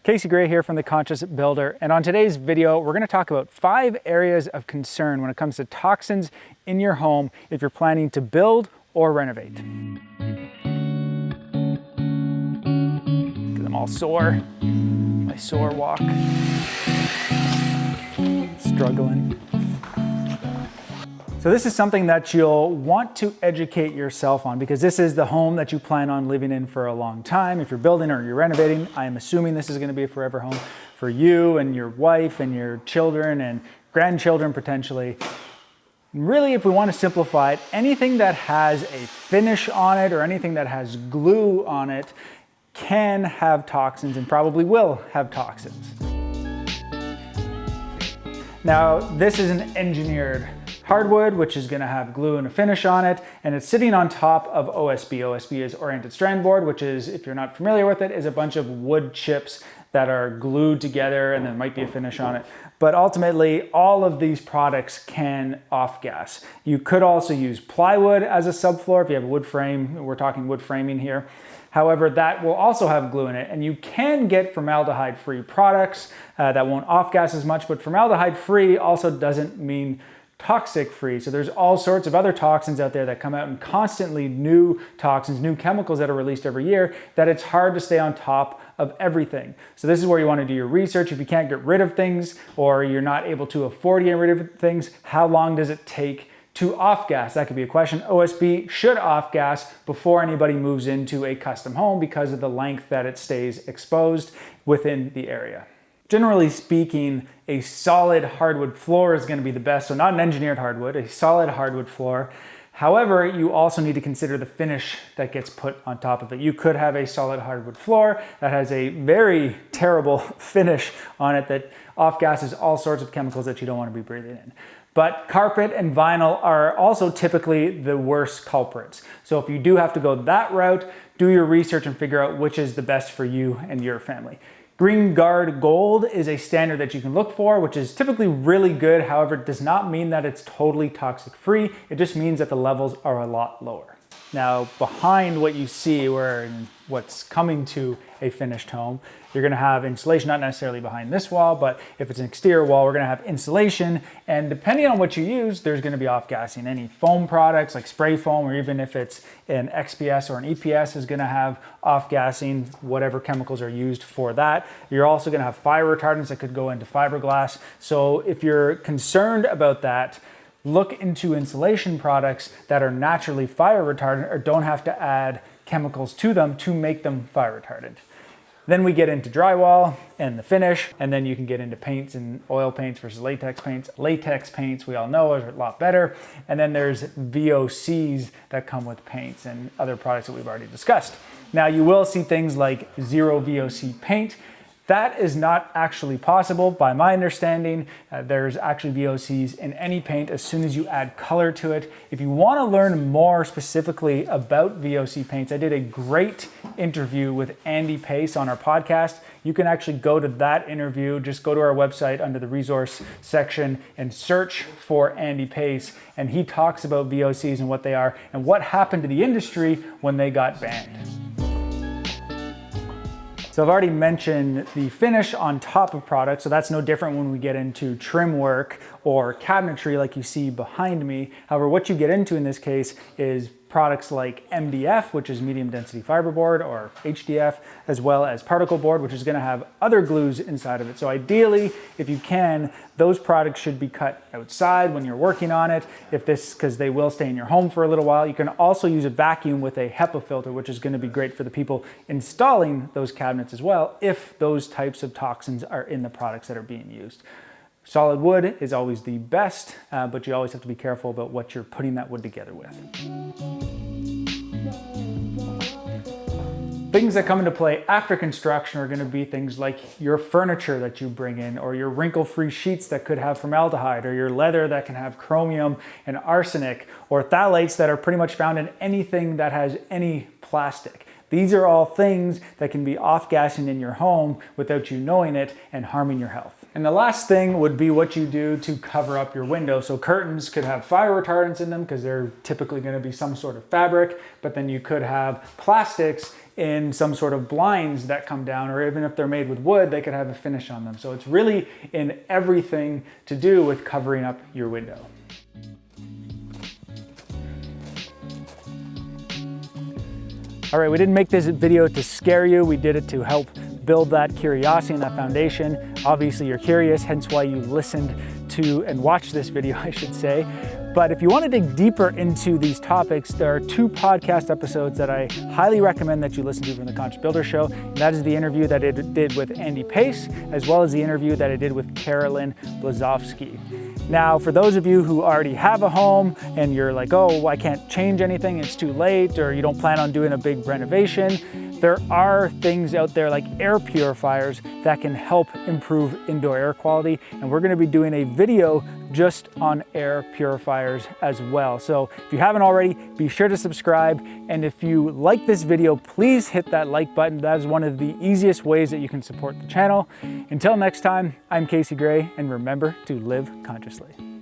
Casey Gray here from The Conscious Builder, and on today's video we're going to talk about 5 areas of concern when it comes to toxins in your home if you're planning to build or renovate. Because I'm all sore, my sore walk, struggling. So this is something that you'll want to educate yourself on because this is the home that you plan on living in for a long time. If you're building or you're renovating, I am assuming this is going to be a forever home for you and your wife and your children and grandchildren potentially. And really, if we want to simplify it, anything that has a finish on it or anything that has glue on it can have toxins and probably will have toxins. Now, this is an engineered hardwood, which is going to have glue and a finish on it, and it's sitting on top of OSB. OSB is oriented strand board, which is, if you're not familiar with it, is a bunch of wood chips that are glued together and there might be a finish on it. But ultimately, all of these products can off-gas. You could also use plywood as a subfloor if you have a wood frame. We're talking wood framing here. However, that will also have glue in it, and you can get formaldehyde-free products that won't off-gas as much, but formaldehyde-free also doesn't mean toxic free. So there's all sorts of other toxins out there that come out, and constantly new toxins, new chemicals that are released every year, that it's hard to stay on top of everything. So this is where you want to do your research. If you can't get rid of things or you're not able to afford to get rid of things, how long does it take to off-gas? That could be a question. OSB should off-gas before anybody moves into a custom home because of the length that it stays exposed within the area. Generally speaking, a solid hardwood floor is going to be the best. So not an engineered hardwood, a solid hardwood floor. However, you also need to consider the finish that gets put on top of it. You could have a solid hardwood floor that has a very terrible finish on it that off-gases all sorts of chemicals that you don't want to be breathing in. But carpet and vinyl are also typically the worst culprits. So if you do have to go that route, do your research and figure out which is the best for you and your family. Green Guard Gold is a standard that you can look for, which is typically really good. However, it does not mean that it's totally toxic free. It just means that the levels are a lot lower. Now, behind what you see or what's coming to a finished home, you're gonna have insulation, not necessarily behind this wall, but if it's an exterior wall, we're gonna have insulation. And depending on what you use, there's gonna be off-gassing. Any foam products like spray foam, or even if it's an XPS or an EPS, is gonna have off-gassing, whatever chemicals are used for that. You're also gonna have fire retardants that could go into fiberglass. So if you're concerned about that, look into insulation products that are naturally fire retardant or don't have to add chemicals to them to make them fire retardant. Then we get into drywall and the finish, and then you can get into paints and oil paints versus latex paints. Latex paints, we all know, are a lot better. And then there's VOCs that come with paints and other products that we've already discussed. Now, you will see things like zero VOC paint. That is not actually possible by my understanding. There's actually VOCs in any paint as soon as you add color to it. If you want to learn more specifically about VOC paints, I did a great interview with Andy Pace on our podcast. You can actually go to that interview. Just go to our website under the resource section and search for Andy Pace. And he talks about VOCs and what they are and what happened to the industry when they got banned. So I've already mentioned the finish on top of products, so that's no different when we get into trim work or cabinetry like you see behind me. However, what you get into in this case is products like MDF, which is medium density fiberboard, or HDF, as well as particle board, which is going to have other glues inside of it. So ideally, if you can, those products should be cut outside when you're working on it, because they will stay in your home for a little while. You can also use a vacuum with a HEPA filter, which is going to be great for the people installing those cabinets as well, if those types of toxins are in the products that are being used. Solid wood is always the best, but you always have to be careful about what you're putting that wood together with. Things that come into play after construction are going to be things like your furniture that you bring in, or your wrinkle-free sheets that could have formaldehyde, or your leather that can have chromium and arsenic, or phthalates that are pretty much found in anything that has any plastic. These are all things that can be off-gassing in your home without you knowing it and harming your health. And the last thing would be what you do to cover up your window. So curtains could have fire retardants in them because they're typically going to be some sort of fabric, but then you could have plastics in some sort of blinds that come down, or even if they're made with wood, they could have a finish on them. So it's really in everything to do with covering up your window. All right, we didn't make this video to scare you. We did it to help build that curiosity and that foundation. Obviously you're curious, hence why you listened to and watched this video, I should say. But if you want to dig deeper into these topics, there are 2 podcast episodes that I highly recommend that you listen to from the Conscious Builder Show. And that is the interview that I did with Andy Pace, as well as the interview that I did with Carolyn Blazovsky. Now, for those of you who already have a home and you're like, oh, I can't change anything, it's too late, or you don't plan on doing a big renovation, there are things out there like air purifiers that can help improve indoor air quality. And we're gonna be doing a video just on air purifiers as well. So if you haven't already, be sure to subscribe. And if you like this video, please hit that like button. That is one of the easiest ways that you can support the channel. Until next time, I'm Casey Gray, and remember to live consciously.